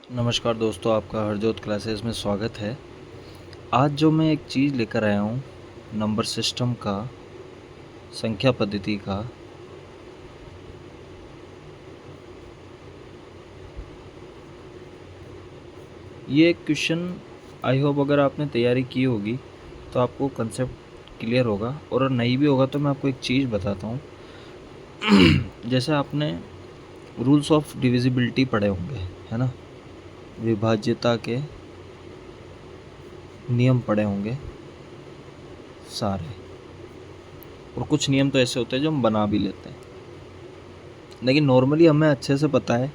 नमस्कार दोस्तों, आपका हरजोत क्लासेस में स्वागत है। आज जो मैं एक चीज़ लेकर आया हूँ नंबर सिस्टम का, संख्या पद्धति का। ये एक क्वेश्चन आई होप अगर आपने तैयारी की होगी तो आपको कंसेप्ट क्लियर होगा, और नहीं भी होगा तो मैं आपको एक चीज़ बताता हूँ। जैसे आपने रूल्स ऑफ डिविजिबिलिटी पढ़े होंगे, है ना, विभाज्यता के नियम पढ़े होंगे सारे, और कुछ नियम तो ऐसे होते हैं जो हम बना भी लेते हैं। लेकिन नॉर्मली हमें अच्छे से पता है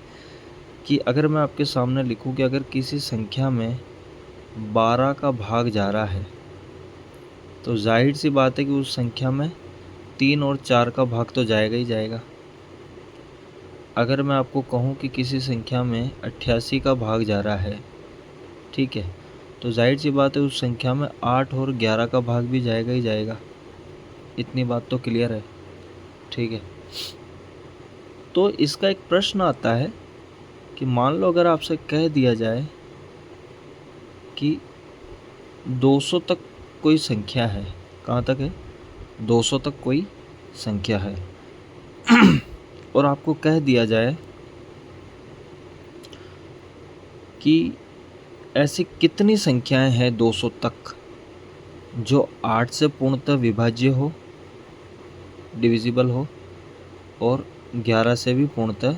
कि अगर मैं आपके सामने लिखूं कि अगर किसी संख्या में 12 का भाग जा रहा है तो जाहिर सी बात है कि उस संख्या में 3 और 4 का भाग तो जाएगा ही जाएगा। अगर मैं आपको कहूं कि किसी संख्या में 88 का भाग जा रहा है, ठीक है, तो जाहिर सी बात है उस संख्या में 8 और 11 का भाग भी जाएगा ही जाएगा। इतनी बात तो क्लियर है, ठीक है। तो इसका एक प्रश्न आता है कि मान लो अगर आपसे कह दिया जाए कि 200 तक कोई संख्या है, कहाँ तक है, 200 तक कोई संख्या है, और आपको कह दिया जाए कि ऐसी कितनी संख्याएं हैं 200 तक जो 8 से पूर्णतः विभाज्य हो, डिविजिबल हो, और 11 से भी पूर्णतः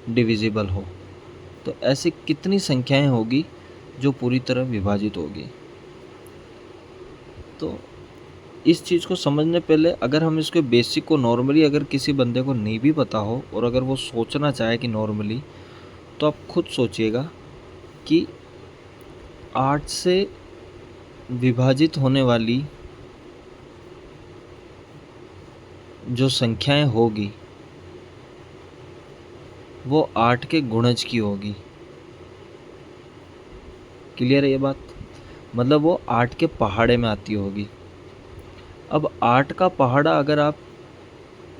डिविजिबल हो, तो ऐसी कितनी संख्याएं होगी जो पूरी तरह विभाजित होगी। तो इस चीज़ को समझने पहले अगर हम इसके बेसिक को नॉर्मली अगर किसी बंदे को नहीं भी पता हो और अगर वो सोचना चाहे कि नॉर्मली, तो आप खुद सोचिएगा कि 8 से विभाजित होने वाली जो संख्याएं होगी वो 8 के गुणज की होगी। क्लियर है ये बात? मतलब वो 8 के पहाड़े में आती होगी। अब 8 का पहाड़ा अगर आप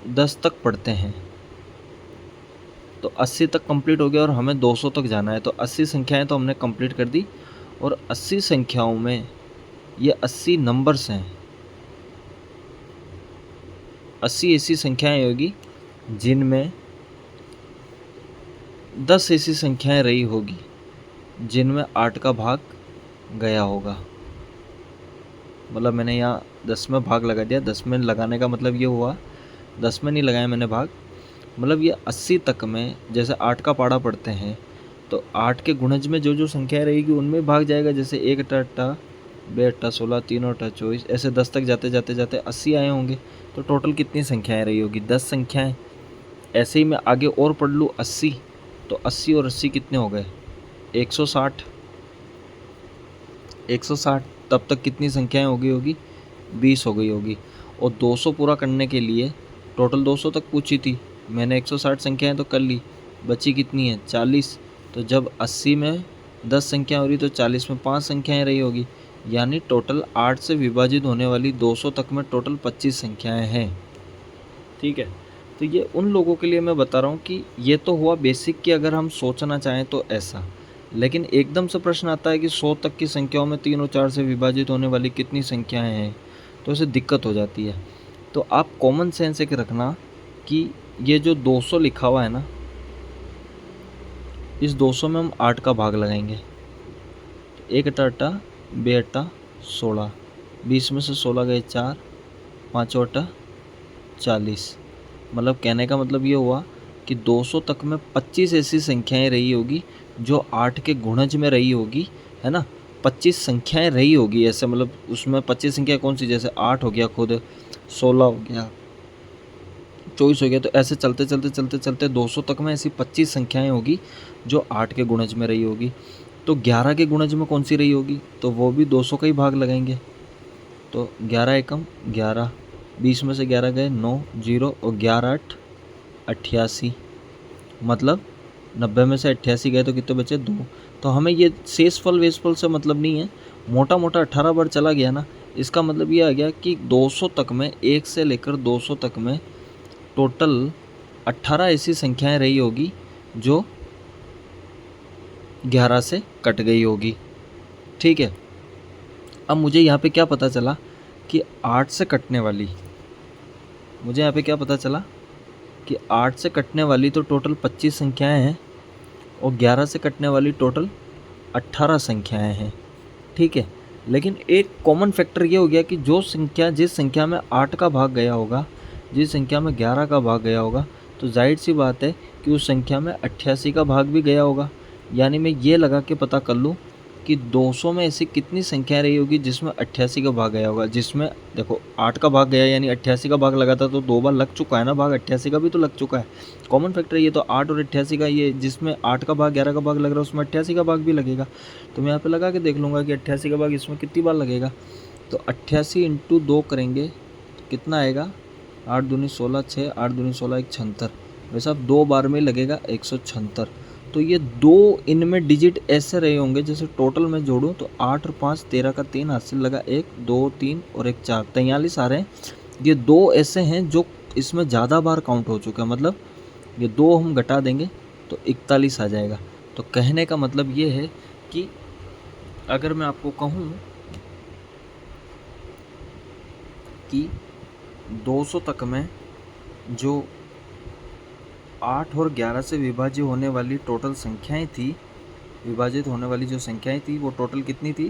10 तक पढ़ते हैं तो 80 तक कंप्लीट हो गया और हमें 200 तक जाना है, तो 80 संख्याएं तो हमने कंप्लीट कर दी, और 80 संख्याओं में ये 80 नंबर्स हैं। 80 ऐसी संख्याएं होगी जिनमें 10 ऐसी संख्याएं रही होगी जिनमें 8 का भाग गया होगा। मतलब मैंने यहाँ 10 में भाग लगा दिया। 10 में लगाने का मतलब ये हुआ, 10 में नहीं लगाया मैंने भाग, मतलब ये 80 तक में जैसे 8 का पहाड़ा पढ़ते हैं तो 8 के गुणज में जो जो संख्याएं रहेगी उनमें भाग जाएगा। जैसे 1 अट्ठा 2 अट्ठा 16, 3 अट्ठा 24, ऐसे 10 तक जाते जाते जाते 80 आए होंगे। तो टोटल कितनी संख्याएं रही होगी? 10 संख्याएं। ऐसे ही मैं आगे और पढ़ लूँ 80, तो 80 और 80 कितने हो गए? 160। 160 तब तक कितनी संख्याएं हो गई होगी? 20 हो गई होगी। और 200 पूरा करने के लिए टोटल 200 तक पूछी थी, मैंने 160 संख्याएं तो कर ली, बची कितनी है? 40। तो जब 80 में 10 संख्या हो रही तो 40 में 5 संख्याएं रही होगी, यानी टोटल 8 से विभाजित होने वाली 200 तक में टोटल 25 संख्याएं हैं। ठीक है, तो ये उन लोगों के लिए मैं बता रहा हूँ कि ये तो हुआ बेसिक कि अगर हम सोचना चाहें तो ऐसा। लेकिन एकदम से प्रश्न आता है कि 100 तक की संख्याओं में 3 और 4 से विभाजित होने वाली कितनी संख्याएं हैं, तो इसे दिक्कत हो जाती है। तो आप कॉमन सेंस एक रखना कि ये जो 200 लिखा हुआ है ना, इस 200 में हम 8 का भाग लगाएंगे। 1 अट्ठा अट्ठा 2 अट्ठा 16, 20 में से 16 गए 4, 5 अट्ठा 40। मतलब कहने का मतलब ये हुआ कि 200 तक में 25 ऐसी संख्याएं रही होगी जो 8 के गुणज में रही होगी, है ना। 25 संख्याएं रही होगी ऐसे, मतलब उसमें 25 संख्या कौन सी? जैसे 8 हो गया, खुद 16 हो गया, 24 हो गया। तो ऐसे चलते चलते चलते चलते 200 तक में ऐसी 25 संख्याएं होगी जो 8 के गुणज में रही होगी। तो 11 के गुणज में कौन सी रही होगी? तो वो भी 200 का ही भाग लगाएंगे। तो 11 एकम 11, 20 में से 11 गए 9, 0, और 11 8 88, मतलब 90 में से 88 गए तो कितने बचे? 2। तो हमें ये शेषफल वेषफल से मतलब नहीं है, मोटा मोटा 18 बार चला गया ना, इसका मतलब ये आ गया कि 200 तक में, 1 से लेकर 200 तक में टोटल 18 ऐसी संख्याएं रही होगी जो 11 से कट गई होगी। ठीक है, अब मुझे यहाँ पे क्या पता चला कि 8 से कटने वाली, मुझे यहाँ पे क्या पता चला कि 8 से कटने वाली तो टोटल 25 संख्याएं हैं और 11 से कटने वाली टोटल 18 संख्याएं हैं। ठीक है, लेकिन एक कॉमन फैक्टर ये हो गया कि जो संख्या, जिस संख्या में 8 का भाग गया होगा, जिस संख्या में 11 का भाग गया होगा, तो जाहिर सी बात है कि उस संख्या में 88 का भाग भी गया होगा। यानी मैं ये लगा के पता कर लूँ कि 200 में ऐसी कितनी संख्याएं रही होगी जिसमें 88 का भाग गया होगा। जिसमें देखो 8 का भाग गया यानी 88 का भाग लगा था, तो 2 बार लग चुका है ना भाग, 88 का भी तो लग चुका है। कॉमन फैक्टर ये तो 8 और 88 का, ये जिसमें 8 का भाग 11 का भाग लग रहा है उसमें 88 का भाग भी लगेगा। तो मैं यहाँ पे लगा के देख लूँगा कि 88 का भाग इसमें कितनी बार लगेगा। तो 88 इंटू 2 करेंगे तो कितना आएगा, 8 दूनी 16, 6, 8 दूनी 16, 1 76। वैसे अब 2 बार में लगेगा 176। तो ये 2 इनमें डिजिट ऐसे रहे होंगे जैसे टोटल में जोड़ूं तो 8 और 5 13 का 3 हासिल लगा, 1 2 3 और 1 4, 43 आ रहे हैं। ये 2 ऐसे हैं जो इसमें ज़्यादा बार काउंट हो चुका है, मतलब ये 2 हम घटा देंगे तो 41 आ जाएगा। तो कहने का मतलब ये है कि अगर मैं आपको कहूँ कि 200 तक में जो 8 और 11 से विभाज्य होने वाली टोटल संख्याएं थी, विभाजित होने वाली जो संख्याएं थी वो टोटल कितनी थी,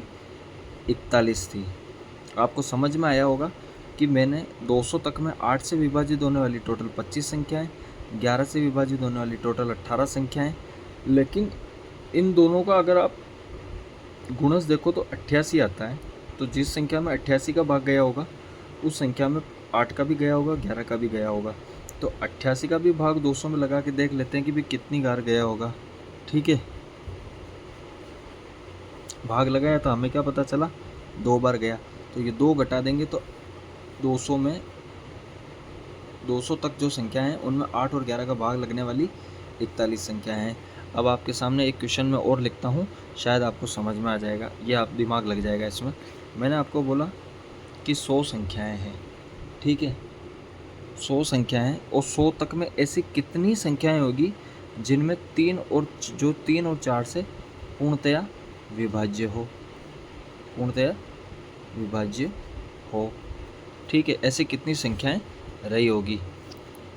41 थी। आपको समझ में आया होगा कि मैंने 200 तक में 8 से विभाजित होने वाली टोटल 25 संख्याएं, 11 से विभाजित होने वाली टोटल 18 संख्याएं, लेकिन इन दोनों का अगर आप गुणज देखो तो 88 आता है। तो जिस संख्या में 88 का भाग गया होगा उस संख्या में 8 का भी गया होगा, 11 का भी गया होगा। तो 88 का भी भाग 200 में लगा के देख लेते हैं कि भी कितनी बार गया होगा। ठीक है, भाग लगाया तो हमें क्या पता चला, 2 बार गया। तो ये 2 घटा देंगे तो 200 में 200 तक जो संख्या है उनमें 8 और 11 का भाग लगने वाली 41 संख्या हैं। अब आपके सामने एक क्वेश्चन में और लिखता हूँ, शायद आपको समझ में आ जाएगा, ये आप दिमाग लग जाएगा इसमें। मैंने आपको बोला कि 100 संख्याएं हैं। ठीक है, 100 संख्याएं और 100 तक में ऐसी कितनी संख्याएं होगी जिनमें 3 और 4 से पूर्णतया विभाज्य हो, पूर्णतया विभाज्य हो। ठीक है, ऐसी कितनी संख्याएं रही होगी।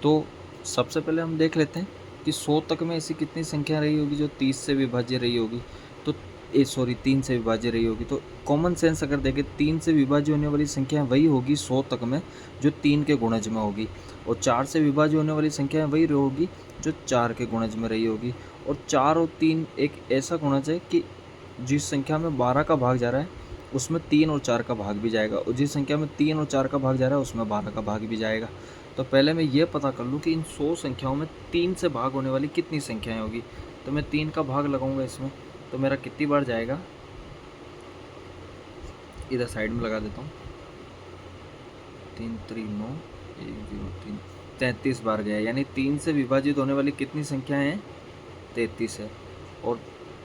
तो सबसे पहले हम देख लेते हैं कि 100 तक में ऐसी कितनी संख्या रही होगी जो 30 से विभाज्य रही होगी। तो 3 से विभाज्य रही होगी। तो कॉमन सेंस अगर देखें, 3 से विभाज्य होने वाली संख्या वही होगी 100 तक में जो 3 के गुणज में होगी, और 4 से विभाज्य होने वाली संख्या वही होगी जो 4 के गुणज में रही होगी। और 4 और 3 एक ऐसा गुणज है कि जिस संख्या में 12 का भाग जा रहा है उसमें 3 और 4 का भाग भी जाएगा, और जिस संख्या में 3 और 4 का भाग जा रहा है उसमें 12 का भाग भी जाएगा। तो पहले मैं ये पता कर लूँ कि इन 100 संख्याओं में 3 से भाग होने वाली कितनी संख्याएं होगी। तो मैं 3 का भाग लगाऊंगा इसमें, तो मेरा कितनी बार जाएगा, इधर साइड में लगा देता हूँ, 3 3 9 1 0 3, 33 बार गया। यानी 3 से विभाजित होने वाली कितनी संख्याएं हैं, 33 है। और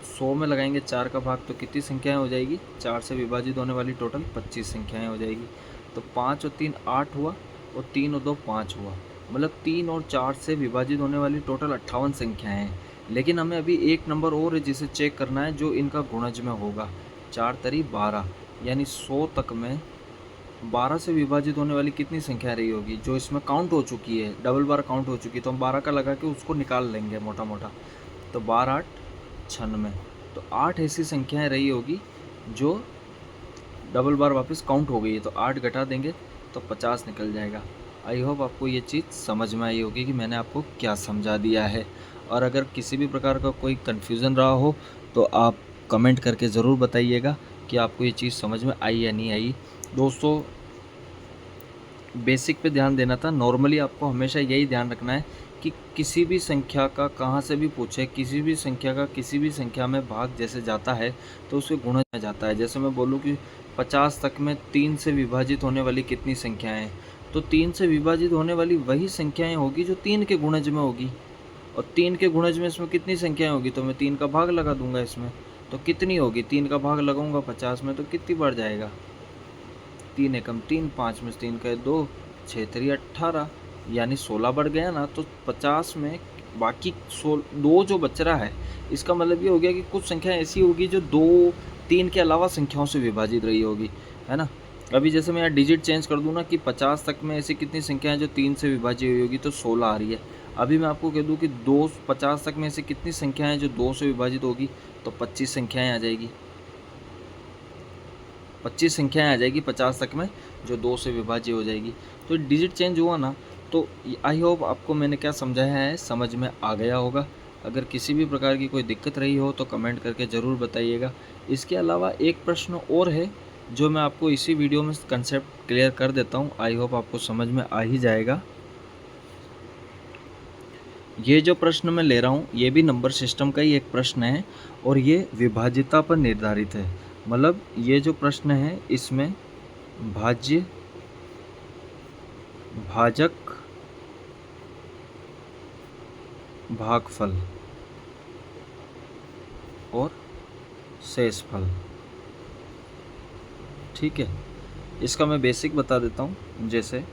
100 में लगाएंगे 4 का भाग तो कितनी संख्याएं हो जाएगी, 4 से विभाजित होने वाली टोटल 25 संख्याएं हो जाएगी। तो 5 और 3 8 हुआ, और 3 और 2 5 हुआ, मतलब 3 और 4 से विभाजित होने वाली टोटल 58 संख्याएं हैं। लेकिन हमें अभी एक नंबर और है जिसे चेक करना है जो इनका गुणज में होगा, 4 तरी 12, यानी 100 तक में 12 से विभाजित होने वाली कितनी संख्या रही होगी जो इसमें काउंट हो चुकी है, डबल बार काउंट हो चुकी है। तो हम 12 का लगा के उसको निकाल लेंगे मोटा मोटा, तो 12 8 96। तो 8 ऐसी संख्याएं रही होगी जो डबल बार वापस काउंट हो गई है, तो 8 घटा देंगे तो 50 निकल जाएगा। आई होप आपको ये चीज़ समझ में आई होगी कि मैंने आपको क्या समझा दिया है। और अगर किसी भी प्रकार का कोई कन्फ्यूज़न रहा हो तो आप कमेंट करके ज़रूर बताइएगा कि आपको ये चीज़ समझ में आई या नहीं आई। दोस्तों, बेसिक पे ध्यान देना था। नॉर्मली आपको हमेशा यही ध्यान रखना है कि किसी भी संख्या का कहाँ से भी पूछे, किसी भी संख्या का किसी भी संख्या में भाग जैसे जाता है तो उसे गुणा में जाता है। जैसे मैं बोलूँ कि 50 तक में 3 से विभाजित होने वाली कितनी संख्याएं हैं, तो 3 से विभाजित होने वाली वही संख्याएं होगी जो 3 के गुणज में होगी, और 3 के गुणज में इसमें कितनी संख्याएं होगी, तो मैं 3 का भाग लगा दूंगा इसमें, तो कितनी होगी, 3 का भाग लगाऊंगा 50 में तो कितनी बार जाएगा, 3 एकम 3, 5 में 3 का 2, 6 3 18, यानी 16 बढ़ गया ना। तो 50 में बाकी 2 जो बच रहा है, इसका मतलब ये हो गया कि कुछ संख्या ऐसी होगी जो 2, 3 के अलावा संख्याओं से विभाजित रही होगी, है ना। अभी जैसे मैं यहाँ डिजिट चेंज कर दूँ ना कि 50 तक में ऐसी कितनी संख्या है जो 3 से विभाजित हुई होगी, तो 16 आ रही है। अभी मैं आपको कह दूँ कि 50 तक में ऐसी कितनी संख्या है जो 2 से विभाजित होगी, तो 25 संख्याएँ आ जाएगी। 25 संख्याएँ आ जाएगी 50 तक में जो 2 से विभाज्य हो जाएगी। तो डिजिट चेंज हुआ ना, तो आई होप आपको मैंने क्या समझाया है समझ में आ गया होगा। अगर किसी भी प्रकार की कोई दिक्कत रही हो तो कमेंट करके ज़रूर बताइएगा। इसके अलावा एक प्रश्न और है जो मैं आपको इसी वीडियो में कंसेप्ट क्लियर कर देता हूँ, आई होप आपको समझ में आ ही जाएगा। ये जो प्रश्न मैं ले रहा हूँ ये भी नंबर सिस्टम का ही एक प्रश्न है और ये विभाज्यता पर निर्धारित है। मतलब ये जो प्रश्न है इसमें भाज्य, भाजक, भागफल और शेषफल, ठीक है। इसका मैं बेसिक बता देता हूँ। जैसे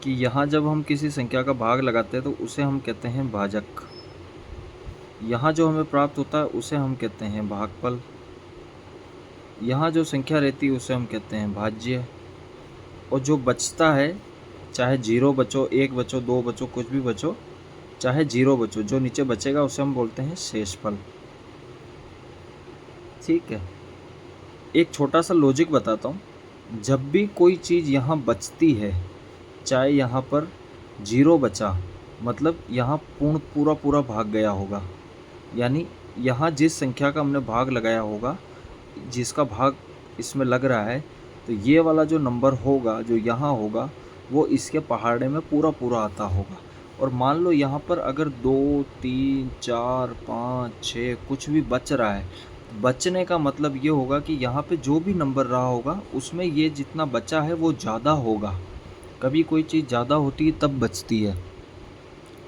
कि यहाँ जब हम किसी संख्या का भाग लगाते हैं तो उसे हम कहते हैं भाजक, यहाँ जो हमें प्राप्त होता है उसे हम कहते हैं भागफल, यहाँ जो संख्या रहती है उसे हम कहते हैं भाज्य, और जो बचता है चाहे 0 बचो, 1 बचो, 2 बचो, कुछ भी बचो, चाहे 0 बचो, जो नीचे बचेगा उसे हम बोलते हैं शेषफल, ठीक है। एक छोटा सा लॉजिक बताता हूँ। जब भी कोई चीज़ यहाँ बचती है, चाहे यहाँ पर 0 बचा, मतलब यहाँ पूरा भाग गया होगा, यानी यहाँ जिस संख्या का हमने भाग लगाया होगा, जिसका भाग इसमें लग रहा है, तो ये वाला जो नंबर होगा जो यहाँ होगा वो इसके पहाड़े में पूरा आता होगा। और मान लो यहाँ पर अगर 2, 3, 4, 5, 6 कुछ भी बच रहा है, बचने का मतलब ये होगा कि यहाँ पे जो भी नंबर रहा होगा उसमें ये जितना बचा है वो ज़्यादा होगा। कभी कोई चीज़ ज़्यादा होती है तब बचती है,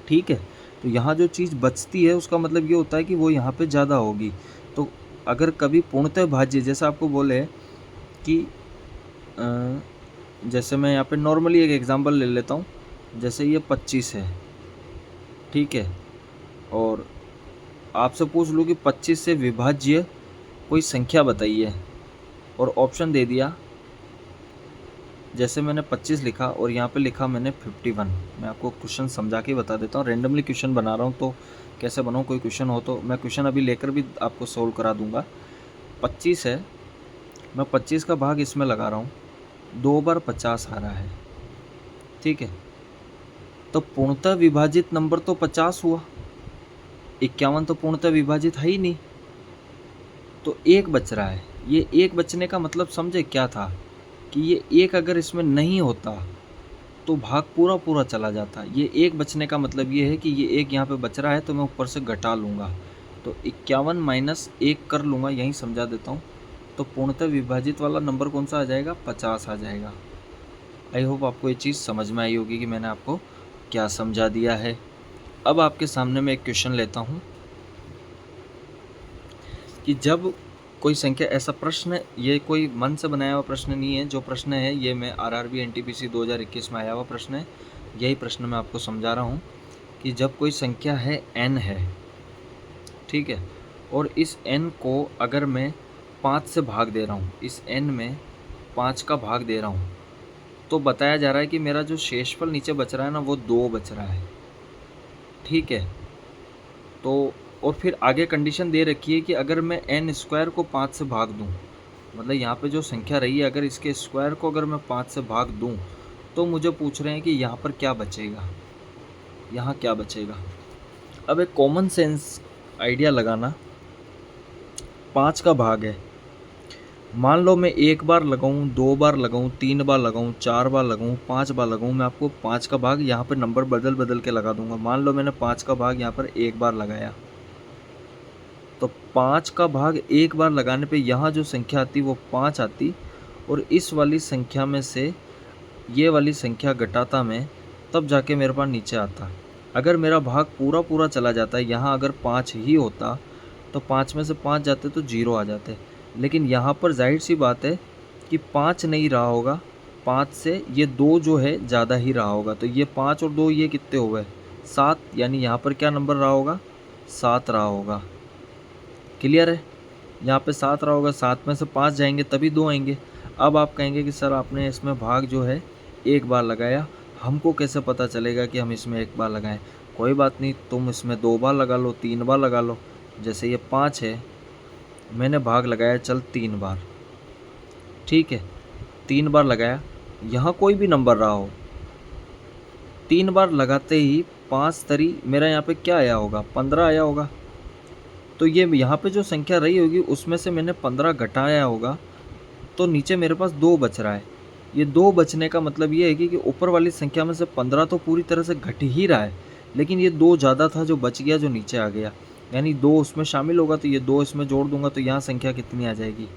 ठीक है। तो यहाँ जो चीज़ बचती है उसका मतलब ये होता है कि वो यहाँ पे ज़्यादा होगी। तो अगर कभी पूर्णतः भाज्य, जैसा आपको बोले कि जैसे मैं यहाँ पे नॉर्मली एक एग्जांपल ले लेता हूँ, जैसे ये 25 है, ठीक है, और आपसे पूछ लूँ कि 25 से विभाज्य कोई संख्या बताइए और ऑप्शन दे दिया, जैसे मैंने 25 लिखा और यहाँ पे लिखा मैंने 51। मैं आपको क्वेश्चन समझा के बता देता हूँ, रेंडमली क्वेश्चन बना रहा हूँ तो कैसे बनाऊँ, कोई क्वेश्चन हो तो मैं क्वेश्चन अभी लेकर भी आपको सोल्व करा दूँगा। 25 है, मैं 25 का भाग इसमें लगा रहा हूँ, 2 बार 50 आ रहा है, ठीक है। तो पूर्णतः विभाजित नंबर तो 50 हुआ, 51 तो पूर्णतः विभाजित है ही नहीं, तो 1 बच रहा है। ये 1 बचने का मतलब समझे क्या था कि ये 1 अगर इसमें नहीं होता तो भाग पूरा चला जाता। ये 1 बचने का मतलब ये है कि ये 1 यहाँ पे बच रहा है तो मैं ऊपर से घटा लूँगा, तो 51 माइनस 1 कर लूँगा, यहीं समझा देता हूँ। तो पूर्णतः विभाजित वाला नंबर कौन सा आ जाएगा, 50 आ जाएगा। आई होप आपको ये चीज़ समझ में आई होगी कि मैंने आपको क्या समझा दिया है। अब आपके सामने मैं एक क्वेश्चन लेता हूँ कि जब कोई संख्या, ऐसा प्रश्न, ये कोई मन से बनाया हुआ प्रश्न नहीं है, जो प्रश्न है ये मैं आरआरबी एनटीपीसी 2021 में आया हुआ प्रश्न है। यही प्रश्न मैं आपको समझा रहा हूँ कि जब कोई संख्या है n है, ठीक है, और इस n को अगर मैं 5 से भाग दे रहा हूँ, इस n में 5 का भाग दे रहा हूँ, तो बताया जा रहा है कि मेरा जो शेषफल नीचे बच रहा है ना वो 2 बच रहा है, ठीक है। तो और फिर आगे कंडीशन दे रखी है कि अगर मैं n स्क्वायर को 5 से भाग दूं, मतलब यहाँ पे जो संख्या रही है अगर इसके स्क्वायर को अगर मैं 5 से भाग दूं, तो मुझे पूछ रहे हैं कि यहाँ पर क्या बचेगा, यहाँ क्या बचेगा। अब एक कॉमन सेंस आइडिया लगाना, 5 का भाग है, मान लो मैं 1 बार लगाऊं, 2 बार लगाऊं, 3 बार लगाऊं, 4 बार लगाऊं, 5 बार लगाऊं, मैं आपको 5 का भाग यहाँ पर नंबर बदल के लगा दूंगा। मान लो मैंने 5 का भाग यहाँ पर 1 बार लगाया, तो 5 का भाग 1 बार लगाने पे यहाँ जो संख्या आती वो 5 आती, और इस वाली संख्या में से ये वाली संख्या घटाता मैं, तब जाके मेरे पास नीचे आता। अगर मेरा भाग पूरा चला जाता है, यहाँ अगर 5 ही होता तो 5 में से 5 जाते तो 0 आ जाते, लेकिन यहाँ पर जाहिर सी बात है कि 5 नहीं रहा होगा, 5 से ये 2 जो है ज़्यादा ही रहा होगा, तो ये 5 और 2 ये कितने हो गए, 7, यानी यहाँ पर क्या नंबर रहा होगा, 7 रहा होगा। क्लियर है, यहाँ पे 7 रहा होगा, 7 में से 5 जाएंगे तभी 2 आएंगे। अब आप कहेंगे कि सर आपने इसमें भाग जो है एक बार लगाया, हमको कैसे पता चलेगा कि हम इसमें एक बार लगाएं। कोई बात नहीं, तुम इसमें 2 बार लगा लो, 3 बार लगा लो। जैसे ये 5 है, मैंने भाग लगाया चल 3 बार, ठीक है, 3 बार लगाया, यहाँ कोई भी नंबर रहा हो, 3 बार लगाते ही 5 तरी मेरा यहाँ पे क्या आया होगा, 15 आया होगा। तो ये यहाँ पे जो संख्या रही होगी उसमें से मैंने 15 घटाया होगा, तो नीचे मेरे पास 2 बच रहा है। ये 2 बचने का मतलब ये है कि ऊपर वाली संख्या में से 15 तो पूरी तरह से घट ही रहा है, लेकिन ये 2 ज़्यादा था जो बच गया, जो नीचे आ गया, यानी 2 उसमें शामिल होगा, तो ये 2 इसमें जोड़ दूंगा तो यहाँ संख्या कितनी आ जाएगी,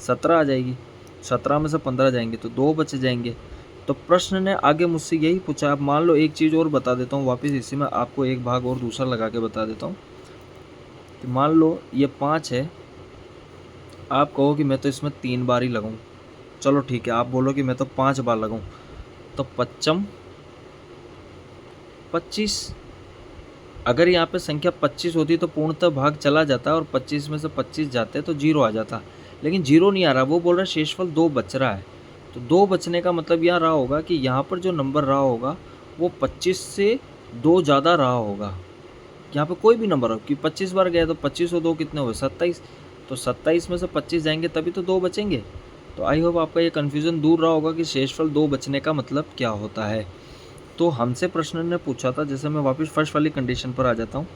17 आ जाएगी। 17 में से 15 जाएंगे तो 2 बच जाएंगे। तो प्रश्न ने आगे मुझसे यही पूछा। अब मान लो एक चीज़ और बता देता हूँ वापस, इसी में आपको एक भाग और दूसरा लगा के बता देता हूँ। तो मान लो ये 5 है, आप कहो कि मैं तो इसमें 3 बार ही लगाऊं, चलो ठीक है, आप बोलो कि मैं तो 5 बार लगाऊं, तो 55 25, अगर यहाँ पे संख्या 25 होती तो पूर्णतः भाग चला जाता और 25 में से 25 जाते तो 0 आ जाता, लेकिन 0 नहीं आ रहा, वो बोल रहा है शेषफल 2 बच रहा है। तो 2 बचने का मतलब यह रहा होगा कि यहाँ पर जो नंबर रहा होगा वो 25 से 2 ज़्यादा रहा होगा। यहाँ पे कोई भी नंबर हो कि 25 बार गया तो 25 और 2 कितने हुए, 27, तो 27 में से 25 जाएंगे तभी तो 2 बचेंगे। तो आई होप आपका ये कन्फ्यूज़न दूर रहा होगा कि शेषफल 2 बचने का मतलब क्या होता है। तो हमसे प्रश्न ने पूछा था, जैसे मैं वापस फर्स्ट वाली कंडीशन पर आ जाता हूँ,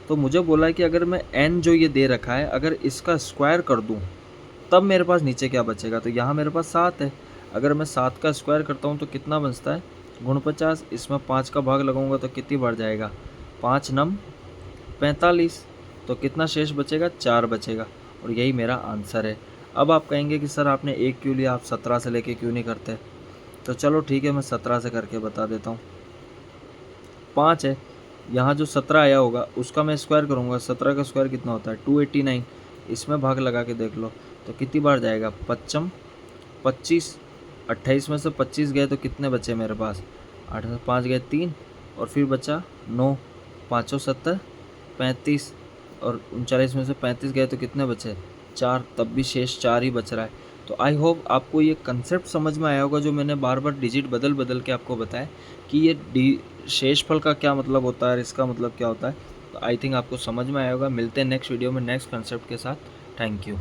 तो मुझे बोला है कि अगर मैं n जो ये दे रखा है अगर इसका स्क्वायर कर दूँ तब मेरे पास नीचे क्या बचेगा। तो यहाँ मेरे पास 7 है, अगर मैं 7 का स्क्वायर करता हूँ तो कितना बचता है, 49, इसमें 5 का भाग लगाऊंगा तो कितनी बार जाएगा, 5 नम 45, तो कितना शेष बचेगा, 4 बचेगा, और यही मेरा आंसर है। अब आप कहेंगे कि सर आपने 1 क्यों लिया, आप 17 से लेके क्यों नहीं करते। तो चलो ठीक है, मैं 17 से करके बता देता हूँ। 5 है, यहाँ जो 17 आया होगा उसका मैं स्क्वायर करूँगा, 17 का स्क्वायर कितना होता है 289, इसमें भाग लगा के देख लो तो कितनी बार जाएगा, 55 25, 28 में से 25 गए तो कितने बचे मेरे पास, 8 में 5 गए 3, और फिर बचा 9, 5 70 35, और 39 में से 35 गए तो कितने बचे, 4, तब भी शेष 4 ही बच रहा है। तो आई होप आपको ये कंसेप्ट समझ में आया होगा, जो मैंने बार बार डिजिट बदल बदल के आपको बताया कि ये शेषफल का क्या मतलब होता है और इसका मतलब क्या होता है। तो आई थिंक आपको समझ में आया होगा। मिलते हैं नेक्स्ट वीडियो में नेक्स्ट कंसेप्ट के साथ। Thank you.